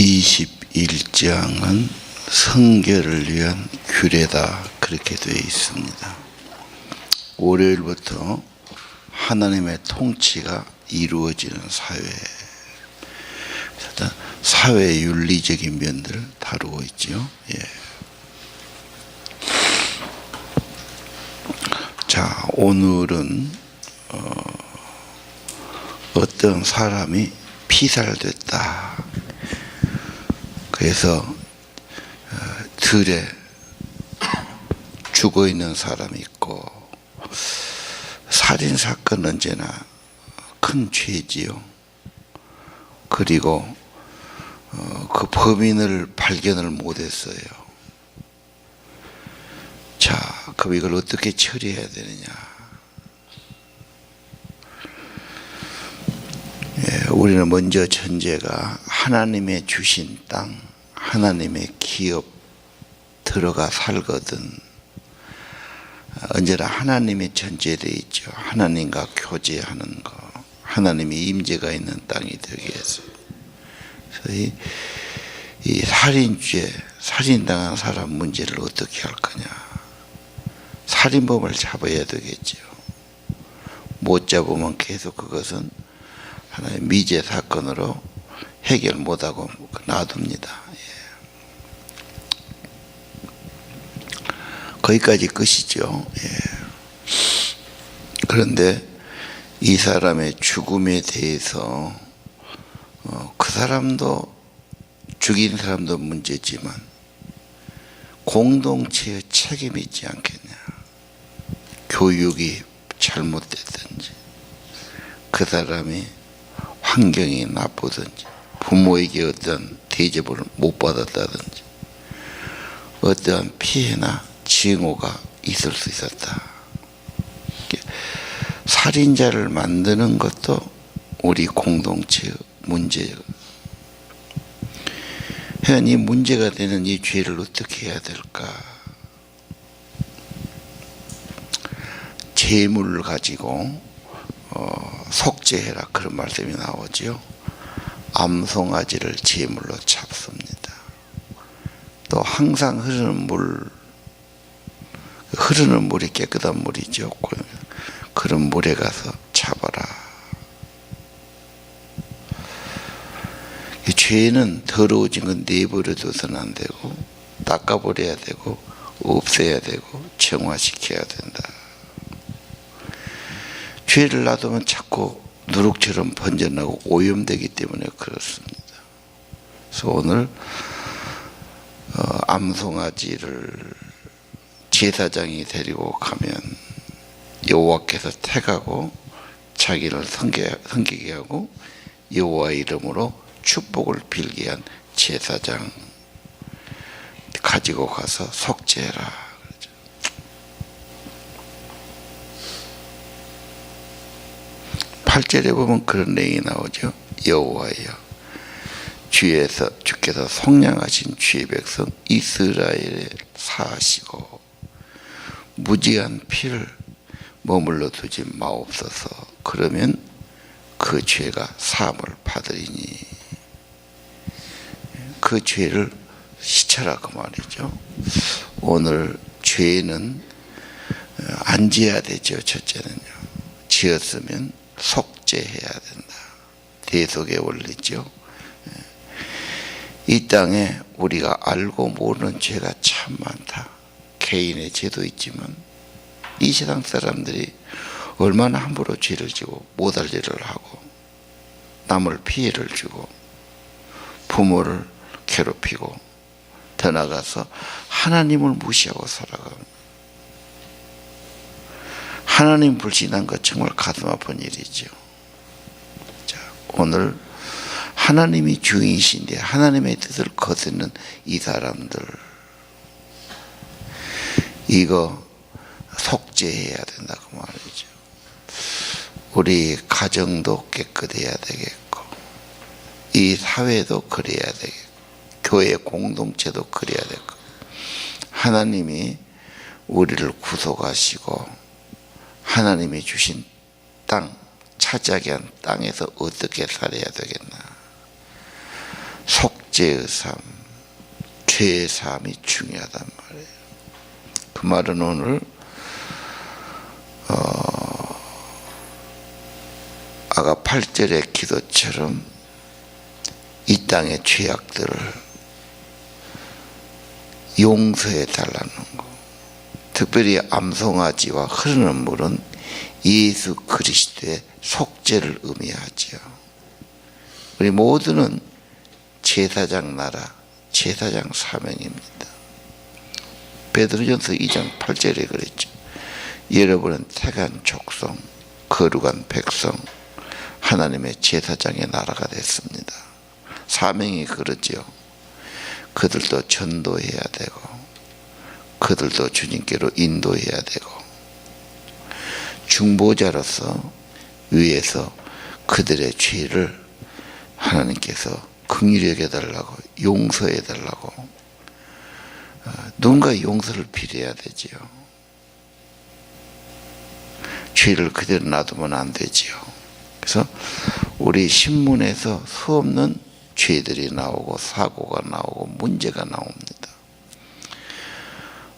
21장은 성결을 위한 규례다, 그렇게 되어 있습니다. 월요일부터 하나님의 통치가 이루어지는 사회 윤리적인 면들을 다루고 있죠. 자, 오늘은 어떤 사람이 피살됐다. 그래서 들에 죽어 있는 사람이 있고, 살인 사건은 언제나 큰 죄지요. 그리고 그 범인을 발견을 못했어요. 자, 그럼 이걸 어떻게 처리해야 되느냐? 우리는 먼저 전제가 하나님의 주신 땅, 하나님의 기업 들어가 살거든. 언제나 하나님의 전제되어 있죠. 하나님과 교제하는 거, 하나님의 임재가 있는 땅이 되기 위해서. 그래서 이 살인죄, 살인당한 사람 문제를 어떻게 할 거냐? 살인범을 잡아야 되겠죠. 못 잡으면 계속 그것은 하나의 미제 사건으로 해결 못하고 놔둡니다. 거기까지 끝이죠. 그런데 이 사람의 죽음에 대해서 그 사람도, 죽인 사람도 문제지만 공동체의 책임이 있지 않겠냐. 교육이 잘못됐든지, 그 사람이 환경이 나쁘든지, 부모에게 어떤 대접을 못 받았다든지, 어떠한 피해나 징후가 있을 수 있었다. 살인자를 만드는 것도 우리 공동체의 문제예요. 이 문제가 되는 이 죄를 어떻게 해야 될까? 재물을 가지고 속죄해라, 그런 말씀이 나오죠. 암송아지를 제물로 잡습니다. 또 항상 흐르는 물이 깨끗한 물이죠. 그런 물에 가서 잡아라. 이 죄는 더러워진 건 내버려둬서는 안 되고, 닦아버려야 되고, 없애야 되고, 정화시켜야 된다. 죄를 놔두면 자꾸 누룩처럼 번져나고 오염되기 때문에 그렇습니다. 그래서 오늘 암송아지를 제사장이 데리고 가면 여호와께서 택하고 자기를 섬기게 하고 여호와의 이름으로 축복을 빌게 한 제사장 가지고 가서 속죄해라. 8절에 보면 그런 내용이 나오죠. 여호와여, 주께서 속량하신 주의 백성 이스라엘에 사하시고 무지한 피를 머물러 두지 마옵소서. 그러면 그 죄가 사함을 받으리니. 그 죄를 시쳐라, 그 말이죠. 오늘 죄는 안 지어야 되죠. 첫째는요, 지었으면 속죄해야 된다. 대속의 원리죠. 이 땅에 우리가 알고 모르는 죄가 참 많다. 개인의 죄도 있지만 이 세상 사람들이 얼마나 함부로 죄를 지고 못할 죄를 하고 남을 피해를 주고 부모를 괴롭히고 더 나가서 하나님을 무시하고 살아가고, 하나님 불신한 것 정말 가슴 아픈 일이죠. 자, 오늘 하나님이 주인이신데 하나님의 뜻을 거스르는 이 사람들, 이거 속죄해야 된다고 말이죠. 우리 가정도 깨끗해야 되겠고, 이 사회도 그래야 되겠고, 교회 공동체도 그래야 되고, 하나님이 우리를 구속하시고 하나님이 주신 땅, 차지하게 한 땅에서 어떻게 살아야 되겠나. 속죄의 삶, 죄의 삶이 중요하단 말이에요. 그 말은 오늘 아까 8절의 기도처럼 이 땅의 죄악들을 용서해 달라는 거. 특별히 암송아지와 흐르는 물은 예수 그리스도의 속죄를 의미하죠. 우리 모두는 제사장 나라, 제사장 사명입니다. 베드로전서 2장 8절에 그랬죠. 여러분은 택한 족속, 거룩한 백성, 하나님의 제사장의 나라가 됐습니다. 사명이 그러죠. 그들도 전도해야 되고 그들도 주님께로 인도해야 되고 중보자로서 위에서 그들의 죄를 하나님께서 긍휼히 여겨달라고 용서해달라고 누군가 용서를 빌어야 되지요. 죄를 그대로 놔두면 안 되지요. 그래서 우리 신문에서 수없는 죄들이 나오고 사고가 나오고 문제가 나옵니다.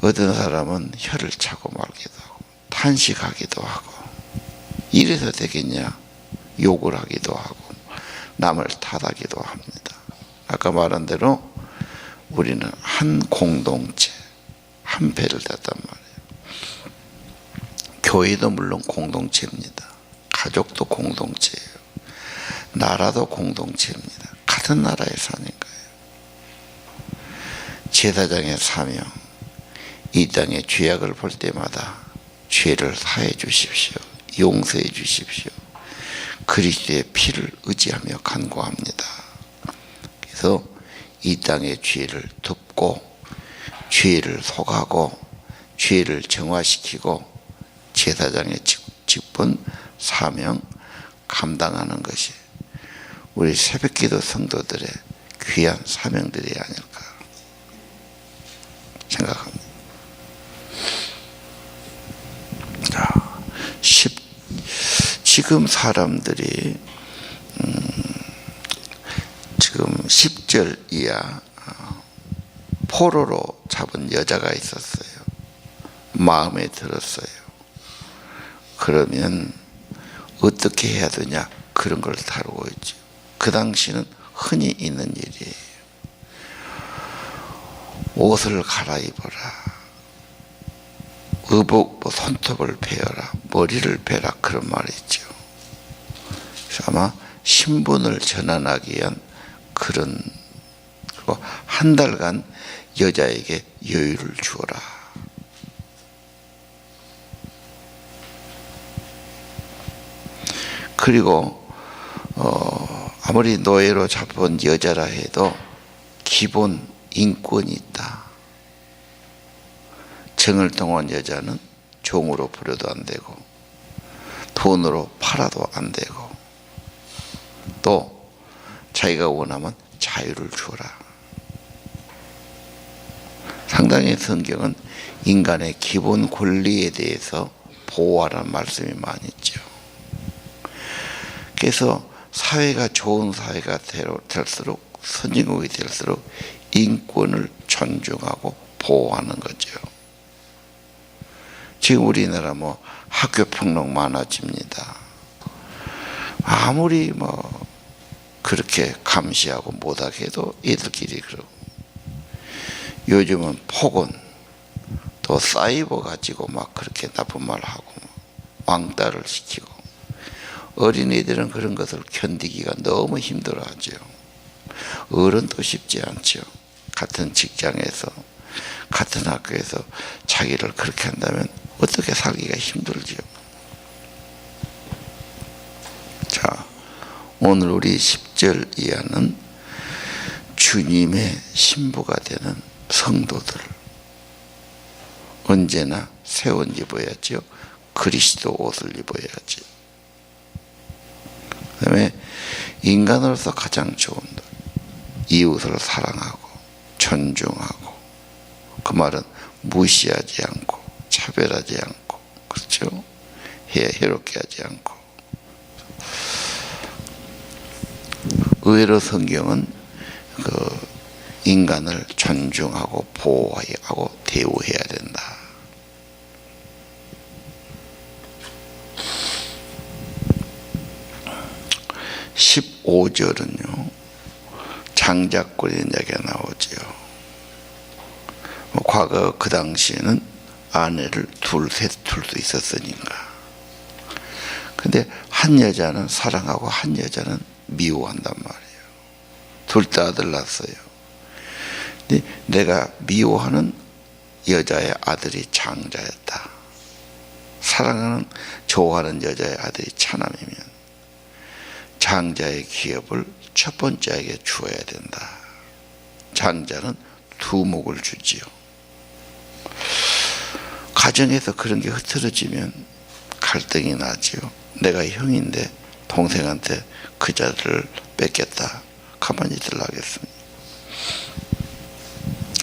어떤 사람은 혀를 차고 말기도 하고 탄식하기도 하고 이래서 되겠냐 욕을 하기도 하고 남을 탓하기도 합니다. 아까 말한 대로 우리는 한 공동체, 한 배를 탔단 말이에요. 교회도 물론 공동체입니다. 가족도 공동체예요. 나라도 공동체입니다. 같은 나라에 사는 거예요. 제사장의 사명, 이 땅의 죄악을 볼 때마다 죄를 사해 주십시오. 용서해 주십시오. 그리스도의 피를 의지하며 간구합니다. 그래서 이 땅의 죄를 덮고 죄를 속하고 죄를 정화시키고 제사장의 직분 사명 감당하는 것이 우리 새벽기도 성도들의 귀한 사명들이 아닐까 생각합니다. 자, 지금 사람들이 지금 10절 이하 포로로 잡은 여자가 있었어요. 마음에 들었어요. 그러면 어떻게 해야 되냐 그런 걸 다루고 있죠. 그 당시는 흔히 있는 일이에요. 옷을 갈아입어라. 의복 손톱을 베어라. 머리를 베라. 그런 말이 있죠. 그래서 아마 신분을 전환하기 위한 그런, 그리고 한 달간 여자에게 여유를 주어라. 그리고 아무리 노예로 잡은 여자라 해도 기본 인권이 있다. 정을 통한 여자는 종으로 부려도 안 되고 돈으로 팔아도 안 되고 또 자기가 원하면 자유를 주어라. 상당히 성경은 인간의 기본 권리에 대해서 보호하라는 말씀이 많이 있죠. 그래서 사회가 좋은 사회가 될수록 선진국이 될수록 인권을 존중하고 보호하는 거죠. 지금 우리나라 학교 폭력 많아집니다. 아무리 그렇게 감시하고 못하게 해도 애들끼리 그러고 요즘은 폭언 또 사이버 가지고 그렇게 나쁜 말 하고 왕따를 시키고 어린이들은 그런 것을 견디기가 너무 힘들어하죠. 어른도 쉽지 않죠. 같은 직장에서 같은 학교에서 자기를 그렇게 한다면 어떻게 살기가 힘들죠. 자, 오늘 우리 10절 이하는 주님의 신부가 되는 성도들 언제나 새 옷 입어야죠. 그리스도 옷을 입어야지. 그 다음에 인간으로서 가장 좋은 이웃을 사랑하고 존중하고 그 말은 무시하지 않고 차별하지 않고 그렇죠? 해롭게 하지 않고 의외로 성경은 그 인간을 존중하고 보호하고 대우해야 된다. (15절은요) 장자권의 이야기가 나오죠. 과거 그 당시에는 아내를 둘, 셋 둘 수 있었으니까. 근데 한 여자는 사랑하고 한 여자는 미워한단 말이에요. 둘 다 아들 낳았어요. 근데 내가 미워하는 여자의 아들이 장자였다. 사랑하는, 좋아하는 여자의 아들이 차남이면 장자의 기업을 첫 번째에게 주어야 된다. 장자는 두목을 주지요. 가정에서 그런 게 흐트러지면 갈등이 나지요. 내가 형인데 동생한테 그 자리를 뺏겠다. 가만히 있으려 하겠습니다.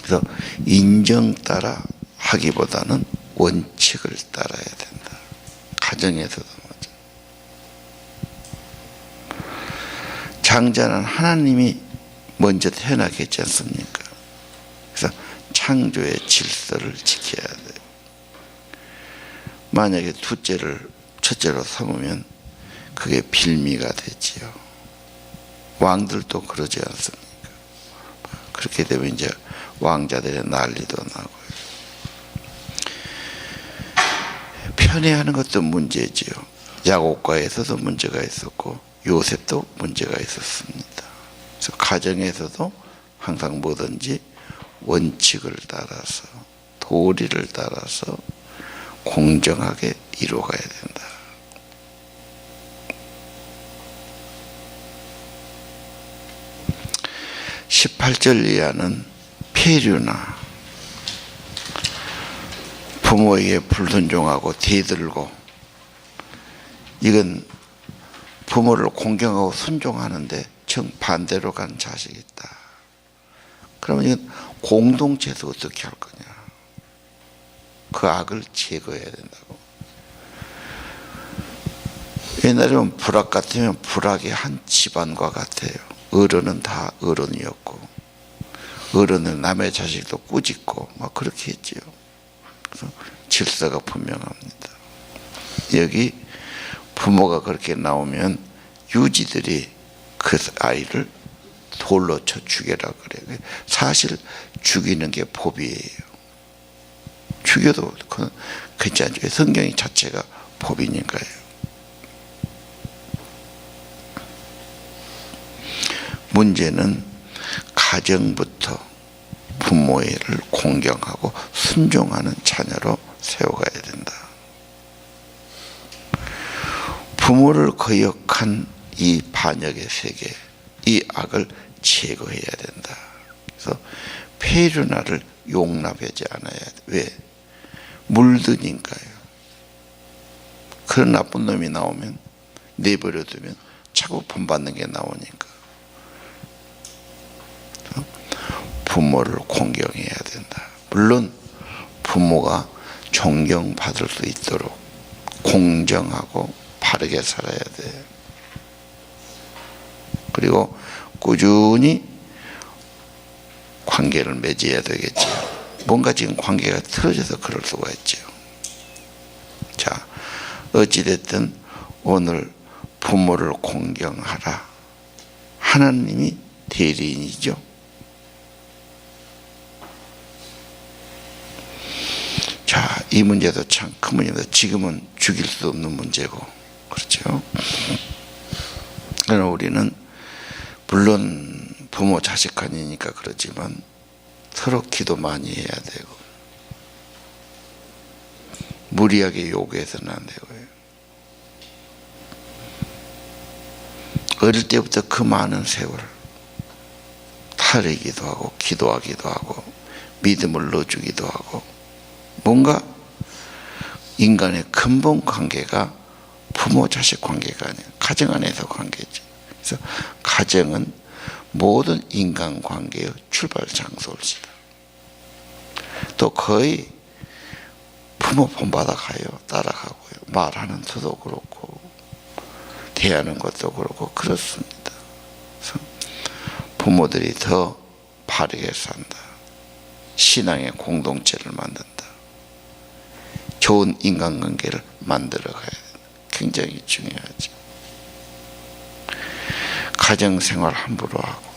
그래서 인정 따라 하기보다는 원칙을 따라야 된다. 가정에서도 마찬가지. 장자는 하나님이 먼저 태어나게 했지 않습니까? 그래서 창조의 질서를 지켜야 돼요. 만약에 둘째를 첫째로 삼으면 그게 빌미가 되지요. 왕들도 그러지 않습니까? 그렇게 되면 이제 왕자들의 난리도 나고요. 편애하는 것도 문제지요. 야곱과에서도 문제가 있었고 요셉도 문제가 있었습니다. 그래서 가정에서도 항상 뭐든지 원칙을 따라서 도리를 따라서 공정하게 이루어가야 된다. (18절) 이하는 폐류나 부모에게 불순종하고 대들고, 이건 부모를 공경하고 순종하는데 정반대로 간 자식이 있다. 그러면 이건 공동체에서 어떻게 할 거냐. 그 악을 제거해야 된다고. 옛날에는 불악 같으면 불악의 한 집안과 같아요. 어른은 다 어른이었고, 어른은 남의 자식도 꾸짖고 막 그렇게 했지요. 그래서 질서가 분명합니다. 여기 부모가 그렇게 나오면 유지들이 그 아이를 돌로 쳐 죽여라 그래요. 사실 죽이는 게 법이에요. 죽여도 그건 괜찮죠. 성경 자체가 법이니까요. 문제는 가정부터 부모를 공경하고 순종하는 자녀로 세워가야 된다. 부모를 거역한 이 반역의 세계, 이 악을 제거해야 된다. 그래서 폐륜화를 용납하지 않아야 돼. 왜? 물드니까요. 그런 나쁜 놈이 나오면 내버려 두면 자꾸 본받는 게 나오니까. 부모를 공경해야 된다. 물론 부모가 존경받을 수 있도록 공정하고 바르게 살아야 돼요. 그리고 꾸준히 관계를 맺어야 되겠죠. 뭔가 지금 관계가 틀어져서 그럴 수가 있죠. 자, 어찌됐든 오늘 부모를 공경하라. 하나님이 대리인이죠. 자, 이 문제도 참 큰 문제입니다. 지금은 죽일 수 없는 문제고, 그렇죠? 그러나 우리는 물론 부모 자식 간이니까 그렇지만 서로 기도 많이 해야 되고, 무리하게 요구해서는 안 되고요. 어릴 때부터 그 많은 세월 타르기도 하고 기도하기도 하고 믿음을 넣어주기도 하고, 뭔가 인간의 근본 관계가 부모 자식 관계가 아니에요. 가정 안에서 관계죠. 그래서 가정은 모든 인간 관계의 출발 장소입니다. 또 거의 부모 본받아 가요. 따라가고요. 말하는 것도 그렇고 대하는 것도 그렇고 그렇습니다. 그래서 부모들이 더 바르게 산다. 신앙의 공동체를 만든다. 좋은 인간관계를 만들어 가야 된다. 굉장히 중요하죠. 가정생활 함부로 하고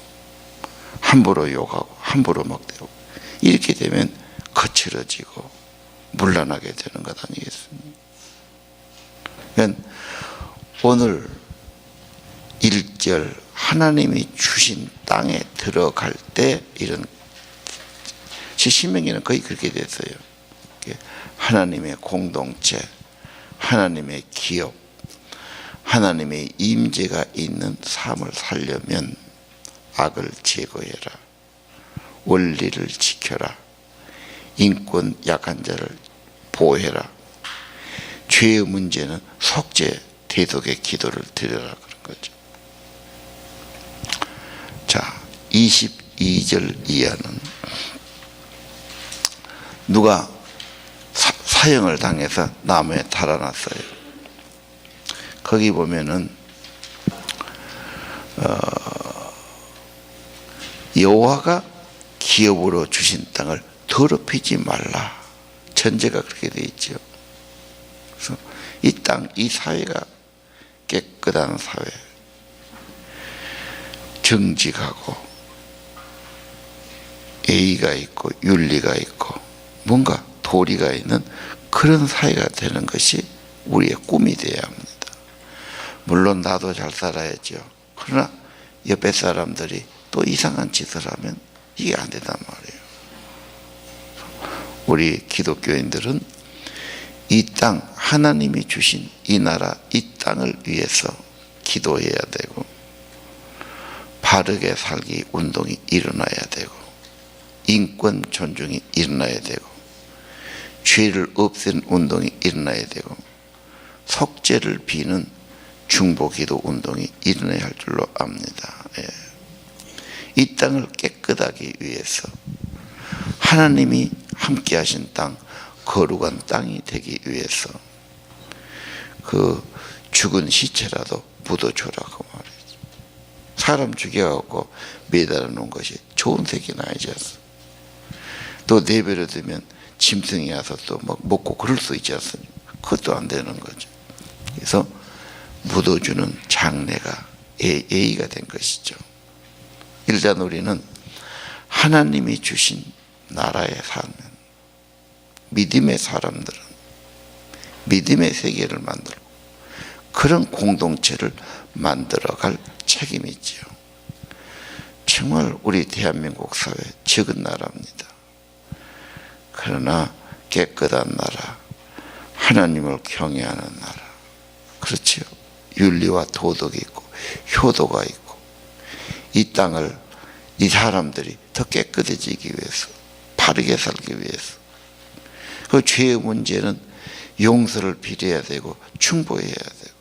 함부로 욕하고 함부로 먹대고 이렇게 되면 거칠어지고 문란하게 되는 것 아니겠습니까? 그러니까 오늘 1절 하나님이 주신 땅에 들어갈 때 이런 신명기는 거의 그렇게 됐어요. 하나님의 공동체, 하나님의 기업, 하나님의 임재가 있는 삶을 살려면 악을 제거해라. 원리를 지켜라. 인권 약한 자를 보호해라. 죄의 문제는 속죄, 대속의 기도를 드려라 그런 거죠. 자, 22절 이하는 누가 사형을 당해서 나무에 달아났어요. 거기 보면은 여호와가 기업으로 주신 땅을 더럽히지 말라. 전제가 그렇게 되어 있죠. 그래서 이 땅, 이 사회가 깨끗한 사회, 정직하고 예의가 있고 윤리가 있고 뭔가 도리가 있는 그런 사회가 되는 것이 우리의 꿈이 되어야 합니다. 물론 나도 잘 살아야죠. 그러나 옆에 사람들이 또 이상한 짓을 하면 이게 안 된단 말이에요. 우리 기독교인들은 이 땅, 하나님이 주신 이 나라, 이 땅을 위해서 기도해야 되고 바르게 살기 운동이 일어나야 되고 인권 존중이 일어나야 되고 죄를 없애는 운동이 일어나야 되고 속죄를 비는 중보기도 운동이 일어나야 할 줄로 압니다. 예. 이 땅을 깨끗하기 위해서 하나님이 함께 하신 땅, 거룩한 땅이 되기 위해서 그 죽은 시체라도 묻어주라고 말이죠. 사람 죽여갖고 매달아 놓은 것이 좋은 색이 나야지 않습니까? 또 내버려 두면 짐승이 와서 또 막 먹고 그럴 수 있지 않습니까? 그것도 안 되는 거죠. 그래서 묻어주는 장례가 예의가 된 것이죠. 일단 우리는 하나님이 주신 나라에 살면 믿음의 사람들은 믿음의 세계를 만들고 그런 공동체를 만들어갈 책임이 있지요. 정말 우리 대한민국 사회 적은 나라입니다. 그러나 깨끗한 나라, 하나님을 경외하는 나라, 그렇지요. 윤리와 도덕이 있고 효도가 있고 이 땅을 이 사람들이 더 깨끗해지기 위해서 바르게 살기 위해서 그 죄의 문제는 용서를 빌어야 되고 충고해야 되고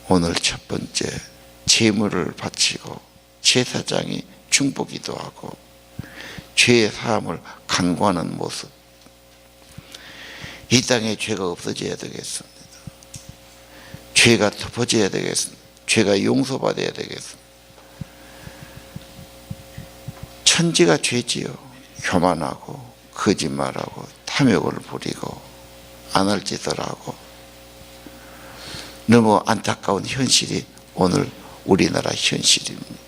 오늘 첫 번째 제물을 바치고 제사장이 중보기도 하고 죄의 사함을 간구하는 모습 이 땅에 죄가 없어져야 되겠습니다. 죄가 덮어져야 되겠습니다. 죄가 용서받아야 되겠습니다. 천지가 죄지요. 교만하고 거짓말하고 탐욕을 부리고 안 할 짓을 하고 너무 안타까운 현실이 오늘 우리나라 현실입니다.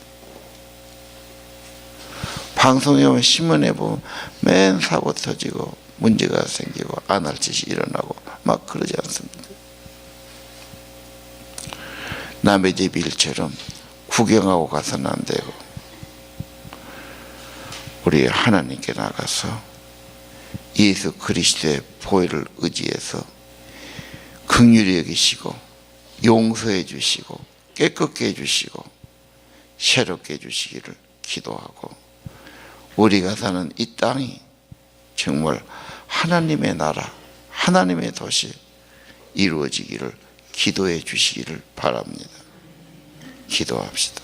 방송에 보면 신문에 보면 맨 사고 터지고 문제가 생기고 안 할 짓이 일어나고 막 그러지 않습니다. 남의 집 일처럼 구경하고 가서는 안 되고 우리 하나님께 나가서 예수 그리스도의 보혈을 의지해서 긍휼히 여기시고 용서해 주시고 깨끗게 해주시고 새롭게 해주시기를 기도하고 우리가 사는 이 땅이 정말 하나님의 나라, 하나님의 도시 이루어지기를 기도해 주시기를 바랍니다. 기도합시다.